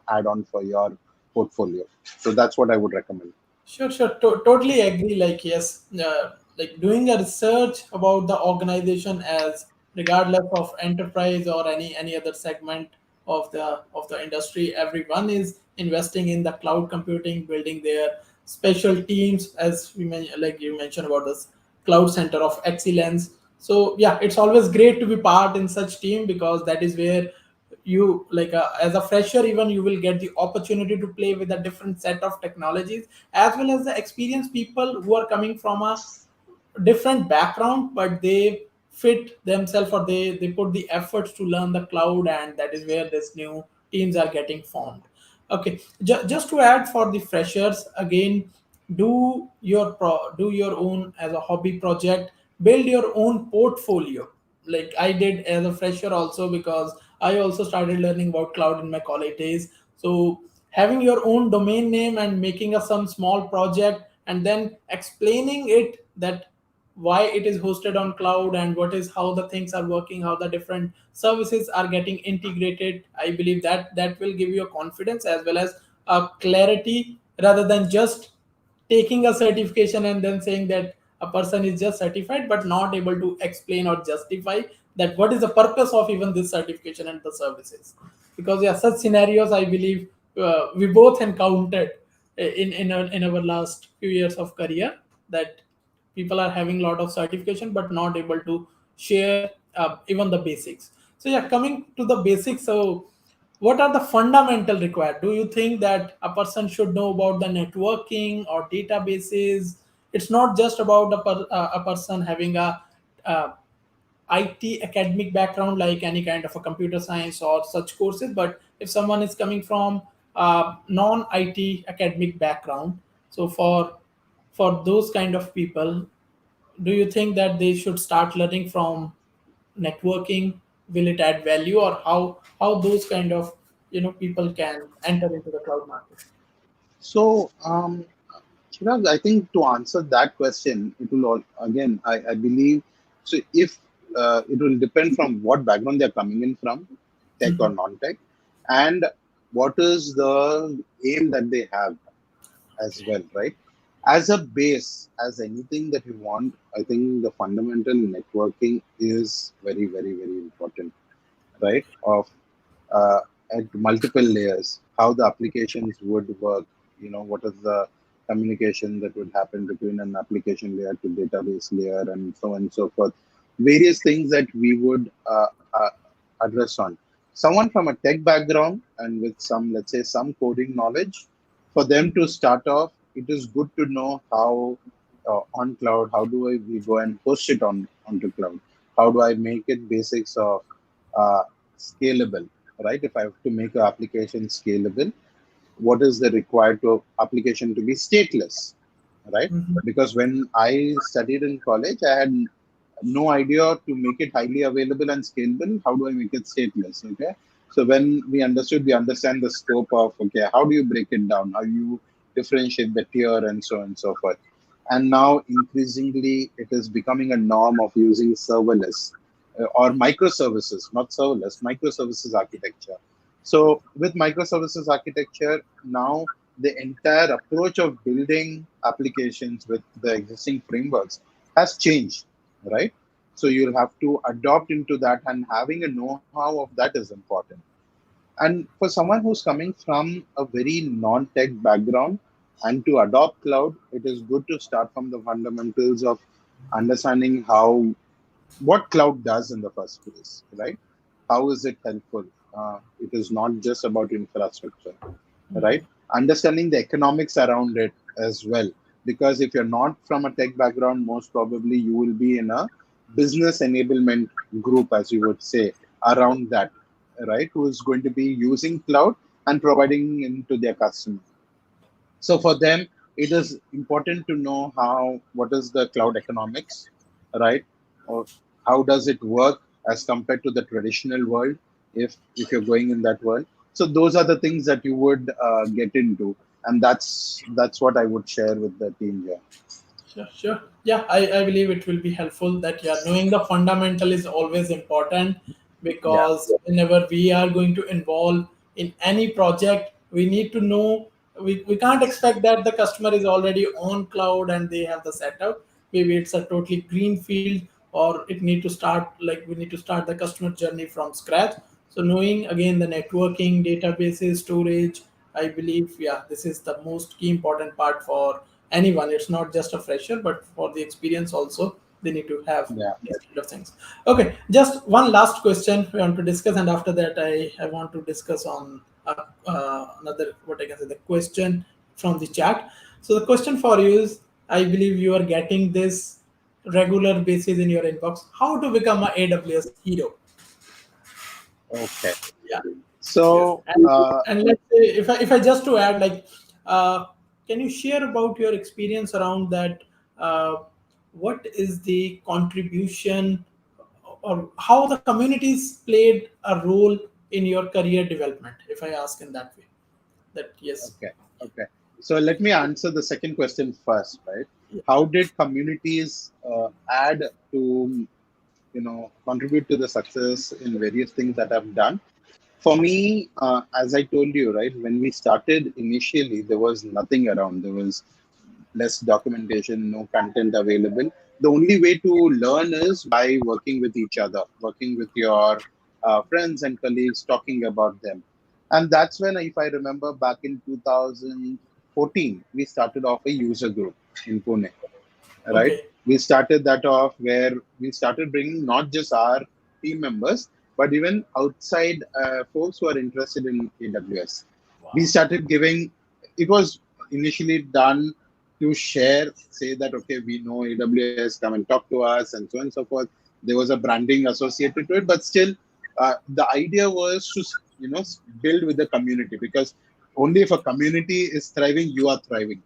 add on for your portfolio. So that's what I would recommend. Sure, sure. Totally agree. Like, yes, like doing a research about the organization, as regardless of enterprise or any other segment of the industry, everyone is investing in the cloud computing, building their special teams, as like you mentioned about this cloud center of excellence. So yeah, it's always great to be part in such team, because that is where you like as a fresher, even you will get the opportunity to play with a different set of technologies, as well as the experienced people who are coming from a different background, but they fit themselves, or they put the efforts to learn the cloud, and that is where this new teams are getting formed. Okay, just to add for the freshers again, do your own as a hobby project, build your own portfolio, like I did as a fresher also, because I also started learning about cloud in my college days. So having your own domain name and making a some small project, and then explaining it, that why it is hosted on cloud, and what is how the things are working, how the different services are getting integrated, I believe that that will give you a confidence as well as a clarity, rather than just taking a certification and then saying that a person is just certified but not able to explain or justify that what is the purpose of even this certification and the services. Because yeah, such scenarios I believe we both encountered in our last few years of career, that people are having a lot of certification but not able to share even the basics. So yeah, coming to the basics, so what are the fundamental required? Do you think that a person should know about the networking or databases? It's not just about a person having a uh, IT academic background, like any kind of a computer science or such courses, but if someone is coming from non IT academic background, so for those kind of people, do you think that they should start learning from networking? Will it add value, or how those kind of people can enter into the cloud market? So, Chirag, I think to answer that question, it will all, again, I believe, so if it will depend from what background they're coming in from, tech or non-tech, and what is the aim that they have as well, right? As a base, as anything that you want, I think the fundamental networking is very, very, very important, right? Of uh, at multiple layers, how the applications would work, what is the communication that would happen between an application layer to database layer, and so on and so forth. Various things that we would address on. Someone from a tech background and with some, let's say, some coding knowledge, for them to start off, it is good to know how on cloud, how do we go and host it onto cloud? How do I make it basics of uh, scalable, right? If I have to make an application scalable, what is the required to application to be stateless, right? Because when I studied in college, I had no idea to make it highly available and scalable. How do I make it stateless? Okay. So when we understand the scope of, okay, how do you break it down? How you differentiate the tier and so on and so forth. And now increasingly it is becoming a norm of using serverless or microservices, not serverless, microservices architecture. So with microservices architecture, now the entire approach of building applications with the existing frameworks has changed, right? So you'll have to adopt into that, and having a know-how of that is important. And for someone who's coming from a very non-tech background and to adopt cloud, it is good to start from the fundamentals of understanding how what cloud does in the first place, right? How is it helpful? It is not just about infrastructure, right? Understanding the economics around it as well. Because if you're not from a tech background, most probably you will be in a business enablement group, as you would say, around that, right? Who is going to be using cloud and providing into their customer. So for them, it is important to know how what is the cloud economics, right? Or how does it work as compared to the traditional world, if you're going in that world. So those are the things that you would get into, and that's what I would share with the team here. Sure, sure. Yeah, I believe it will be helpful that yeah, knowing the fundamental is always important, Yeah. because whenever we are going to involve in any project, we need to know we can't expect that the customer is already on cloud and they have the setup. maybe it's a totally green field, or it need to start, like we need to start the customer journey from scratch. So knowing again the networking, databases, storage, I believe, yeah, this is the most key important part for anyone. It's not just a fresher, but for the experience also, they need to have Yeah. these kind of things. Okay, just one last question we want to discuss, and after that, I want to discuss on another, what I can say, the question from the chat. So the question for you is, I believe you are getting this regular basis in your inbox. How to become a AWS hero? Okay. Yeah. Yes. So, And let's say, if I just to add, like, can you share about your experience around that? Uh, what is the contribution, or how the communities played a role in your career development? If I ask in that way, that yes. okay. Okay. So let me answer the second question first, right? Yeah. How did communities add to, contribute to the success in various things that I've done? For me, as I told you, right, when we started initially, there was nothing around. There was less documentation, no content available. The only way to learn is by working with each other, working with your friends and colleagues, talking about them. And that's when, if I remember back in 2014, we started off a user group in Pune, right? Okay. We started that off where we started bringing not just our team members, but even outside folks who are interested in AWS. We Wow. started giving, it was initially done to share, say that, okay, we know AWS, come and talk to us, and so on and so forth. There was a branding associated to it, but still, the idea was to, build with the community, because only if a community is thriving, you are thriving.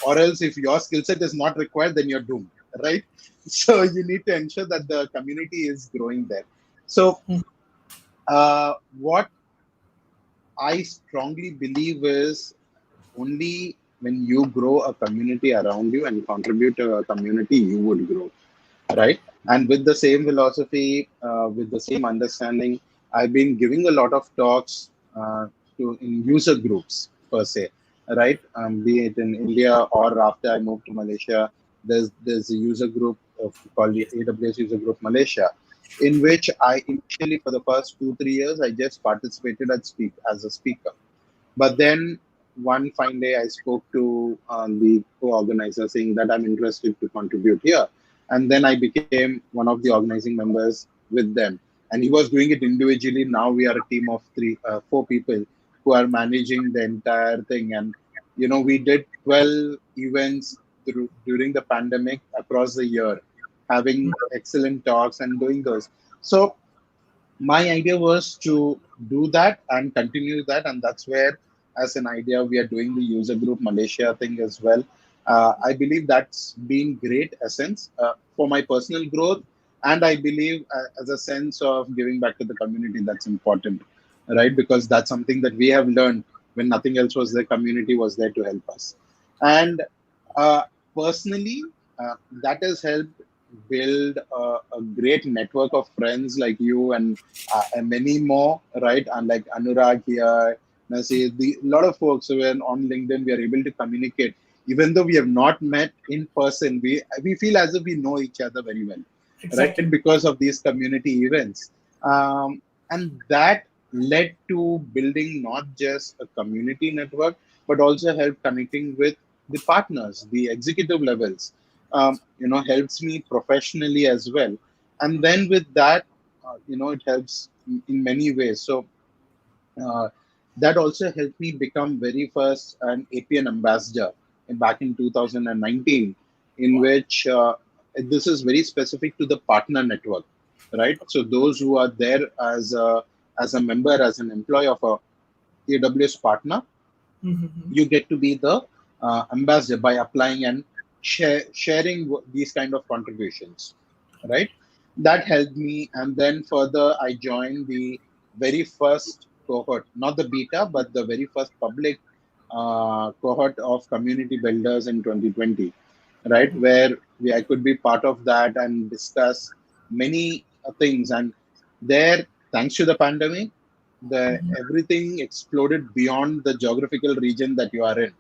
Or else, if your skill set is not required, then you're doomed, right? So you need to ensure that the community is growing there. So what I strongly believe is, only when you grow a community around you and contribute to a community, you would grow, right? And with the same philosophy, with the same understanding, I've been giving a lot of talks to in user groups per se, right? Be it in India or after I moved to Malaysia, there's a user group called the Yes. AWS User Group Malaysia, in which I initially, for the first 2 3 years, I just participated as a speaker. But then one fine day, I spoke to the co-organizer saying that I'm interested to contribute here. And then I became one of the organizing members with them. And he was doing it individually. Now we are a team of 4 people who are managing the entire thing. And, we did 12 events during the pandemic across the year, having excellent talks and doing those. So my idea was to do that and continue that, and that's where, as an idea, we are doing the user group Malaysia thing as well. I believe that's been great essence for my personal growth, and I believe as a sense of giving back to the community, that's important, right? Because that's something that we have learned. When nothing else was there, community was there to help us. And uh, personally, that has helped build a great network of friends like you, and many more, right? And like Anurag here, and I say the lot of folks who are on LinkedIn, we are able to communicate. Even though we have not met in person, we feel as if we know each other very well, right? Exactly. Because of these community events. And that led to building not just a community network, but also help connecting with the partners, the executive levels. Helps me professionally as well. And then with that, it helps in many ways. So uh, that also helped me become very first an APN ambassador back in 2019, in Wow. which this is very specific to the partner network, right? So those who are there as a member, as an employee of a AWS partner, Mm-hmm. you get to be the ambassador by applying and sharing these kind of contributions, right? That helped me. And then further, I joined the very first cohort, not the beta, but the very first public cohort of community builders in 2020, right? Where I could be part of that and discuss many things. And there, thanks to the pandemic, the everything exploded beyond the geographical region that you are in.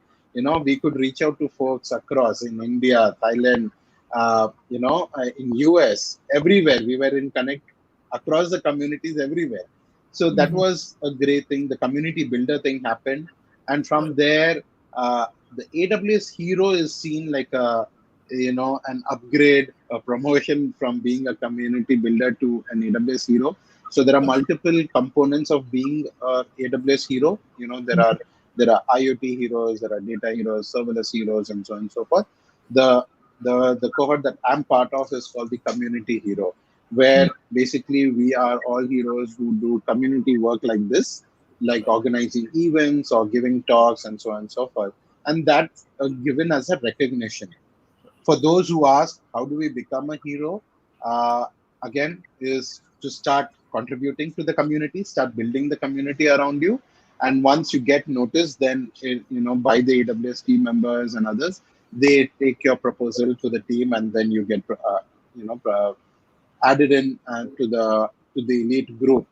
We could reach out to folks across in India, Thailand, in US, everywhere we were in connect across the communities everywhere. So that Mhm. was a great thing. The community builder thing happened, and from there, the AWS Hero is seen like a an upgrade, a promotion from being a community builder to an AWS Hero. So there are Okay. multiple components of being a AWS Hero. There are IoT heroes, there are data heroes, serverless heroes, and so on and so forth. The the the cohort that I'm part of is called the community hero, where basically we are all heroes who do community work like this, like organizing events or giving talks and so on and so forth. And that's given as a recognition. For those who ask, how do we become a hero? Uh, Again, is to start contributing to the community, start building the community around you. And once you get noticed, then, by the AWS team members and others, they take your proposal to the team, and then you get, you know, added in to the elite group.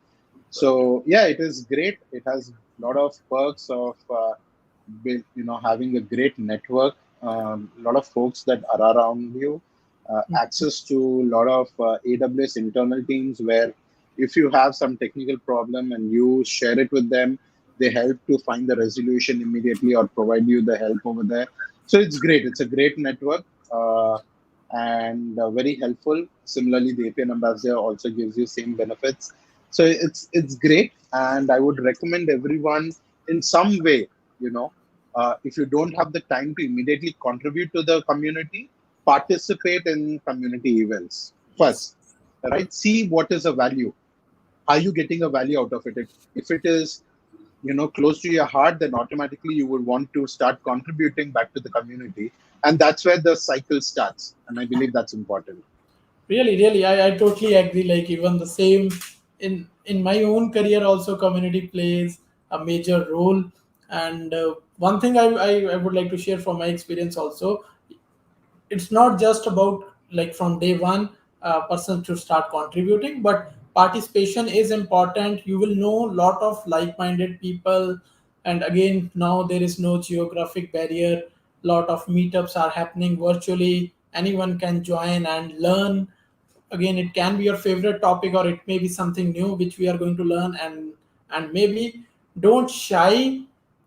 So yeah, it is great. It has a lot of perks of having a great network, a lot of folks that are around you, access to a lot of AWS internal teams where if you have some technical problem and you share it with them, they help to find the resolution immediately or provide you the help over there. So it's great. It's a great network. And very helpful. Similarly, the APN ambassador also gives you same benefits. So it's great, and I would recommend everyone in some way. If you don't have the time to immediately contribute to the community, participate in community events Yes. first. Right? See what is a value. Are you getting a value out of it? If it is close to your heart, then automatically you would want to start contributing back to the community, and that's where the cycle starts. And I believe that's important. Really, really, I totally agree. Like even the same in my own career, also community plays a major role. And one thing I would like to share from my experience also, it's not just about like from day one person to start contributing, but participation is important. You will know lot of like-minded people, and again now there is no geographic barrier. Lot of meetups are happening virtually, anyone can join and learn. Again, it can be your favorite topic or it may be something new which we are going to learn. And maybe don't shy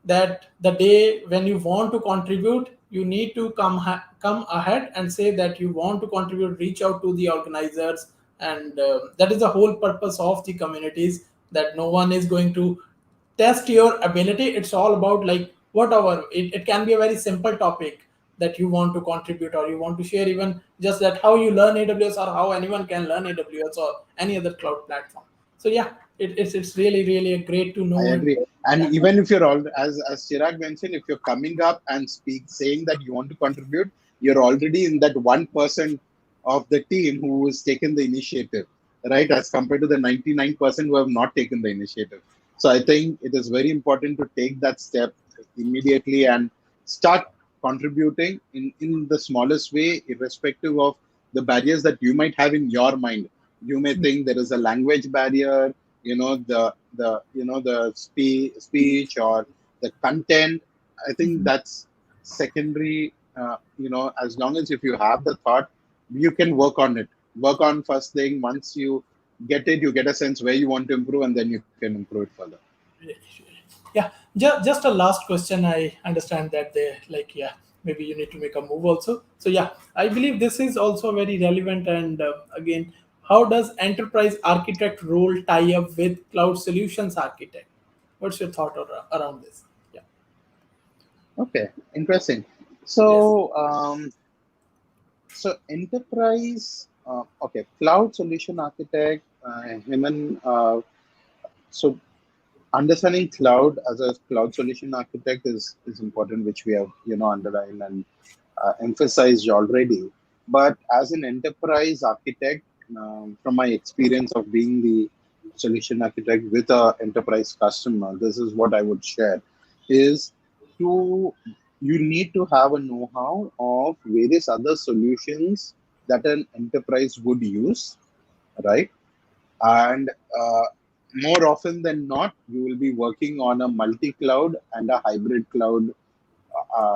that the day when you want to contribute, you need to come ahead and say that you want to contribute, reach out to the organizers. And that is the whole purpose of the communities, that no one is going to test your ability. It's all about like whatever it can be a very simple topic that you want to contribute or you want to share, even just that how you learn AWS or how anyone can learn AWS or any other cloud platform. So yeah, it's really really great to I know. And agree. And yeah. even if you're all, as Chirag mentioned, if you're coming up and saying that you want to contribute, you're already in that 1% of the team who has taken the initiative, right? As compared to the 99% who have not taken the initiative. So I think it is very important to take that step immediately and start contributing in the smallest way, irrespective of the barriers that you might have in your mind. You may think there is a language barrier, the speech or the content. I think that's secondary. As long as if you have the thought, you can work on it. Work on first thing. Once you get it, you get a sense where you want to improve, and then you can improve it further. Yeah, just a last question. I understand that they like, yeah, maybe you need to make a move also. So yeah, I believe this is also very relevant. And again, how does enterprise architect role tie up with cloud solutions architect? What's your thought around this? Yeah. Okay, interesting. Yes. So enterprise, okay, cloud solution architect, Heman. So understanding cloud as a cloud solution architect is important, which we have underlined and emphasized already. But as an enterprise architect, from my experience of being the solution architect with a enterprise customer, this is what I would share: is to you need to have a know-how of various other solutions that an enterprise would use, right? And more often than not, you will be working on a multi-cloud and a hybrid cloud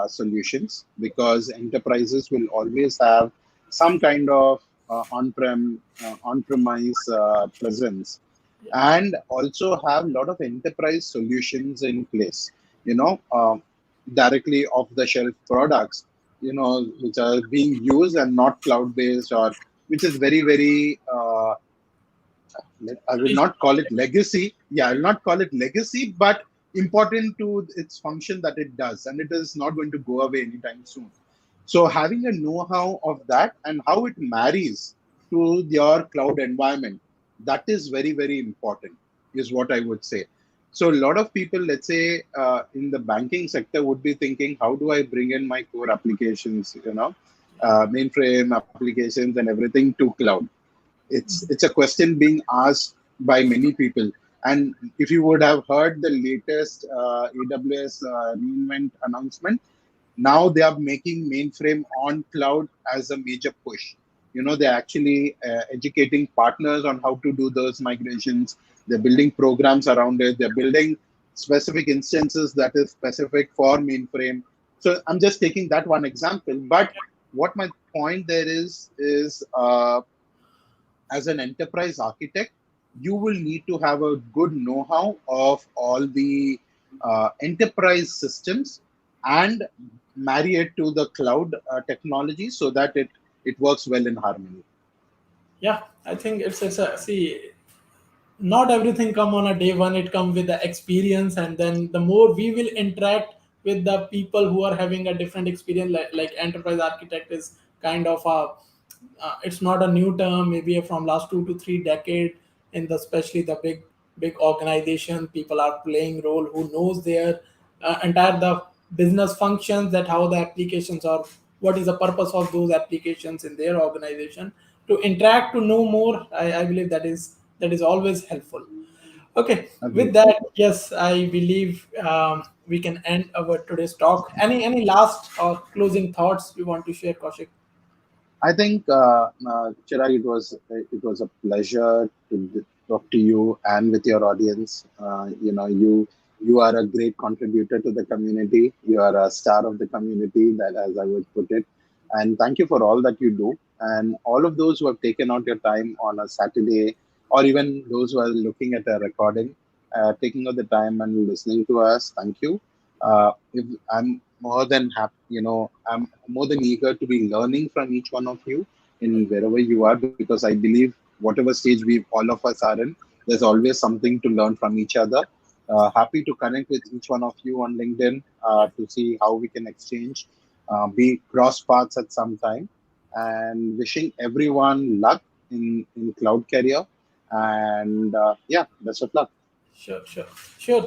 solutions, because enterprises will always have some kind of on-premise presence, Yeah. and also have a lot of enterprise solutions in place. You know, directly off-the-shelf products. Which are being used and not cloud-based, or which is very very. I will not call it legacy. Yeah, I will not call it legacy, but important to its function that it does, and it is not going to go away anytime soon. So having a know-how of that and how it marries to your cloud environment, that is very, very important, is what I would say. So a lot of people, let's say in the banking sector, would be thinking, how do I bring in my core applications, mainframe applications and everything to cloud? It's a question being asked by many people. And if you would have heard the latest AWS Reinvent announcement, now they are making mainframe on cloud as a major push. They're actually educating partners on how to do those migrations. They're building programs around it. They're building specific instances that is specific for mainframe. So I'm just taking that one example. But what my point there is as an enterprise architect, you will need to have a good know-how of all the enterprise systems and marry it to the cloud technology so that it works well in harmony. Yeah, I think it's a see, not everything come on a day one. It come with the experience, and then the more we will interact with the people who are having a different experience, like enterprise architect is kind of a it's not a new term, maybe from last 2 to 3 decade, in the especially the big organization, people are playing role who knows their entire the business functions, that how the applications are, what is the purpose of those applications in their organization, to interact, to know more. I believe that is always helpful. Okay, with Agreed. that, yes, I believe we can end our today's talk. Any last or closing thoughts you want to share, Kaushik? I think, Chirag, it was a pleasure to talk to you and with your audience. You are a great contributor to the community. You are a star of the community, that as I would put it. And thank you for all that you do. And all of those who have taken out your time on a Saturday, or even those who are looking at a recording, taking out the time and listening to us. Thank you. If I'm more than happy, I'm more than eager to be learning from each one of you in wherever you are, because I believe whatever stage we all of us are in, there's always something to learn from each other. Happy to connect with each one of you on LinkedIn to see how we can exchange, be cross paths at some time, and wishing everyone luck in cloud career. And yeah, best of luck. Sure.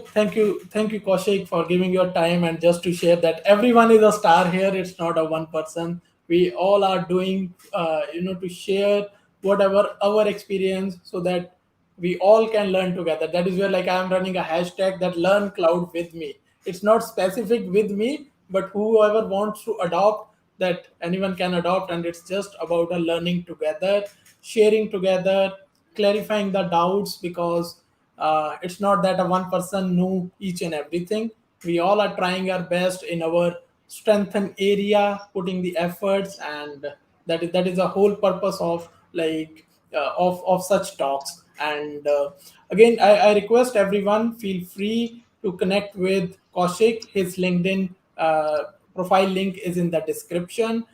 Thank you, Kaushik, for giving your time, and just to share that everyone is a star here. It's not a one person. We all are doing, to share whatever our experience, so that we all can learn together. That is where, like, I am running a hashtag that learn cloud with me. It's not specific with me, but whoever wants to adopt, that anyone can adopt, and it's just about a learning together, sharing together, clarifying the doubts, because it's not that a one person knew each and everything. We all are trying our best in our strengthen area, putting the efforts, and that is the whole purpose of, like, of such talks. And again, I request everyone, feel free to connect with Kaushik. His LinkedIn profile link is in the description.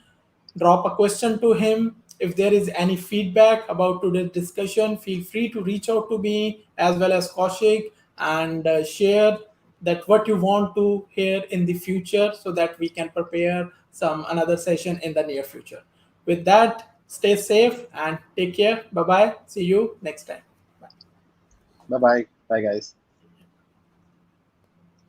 Drop a question to him. If there is any feedback about today's discussion, feel free to reach out to me as well as Kaushik, and share that what you want to hear in the future, so that we can prepare some another session in the near future. With that, stay safe and take care. Bye bye. See you next time. Bye. Bye bye. Bye, guys.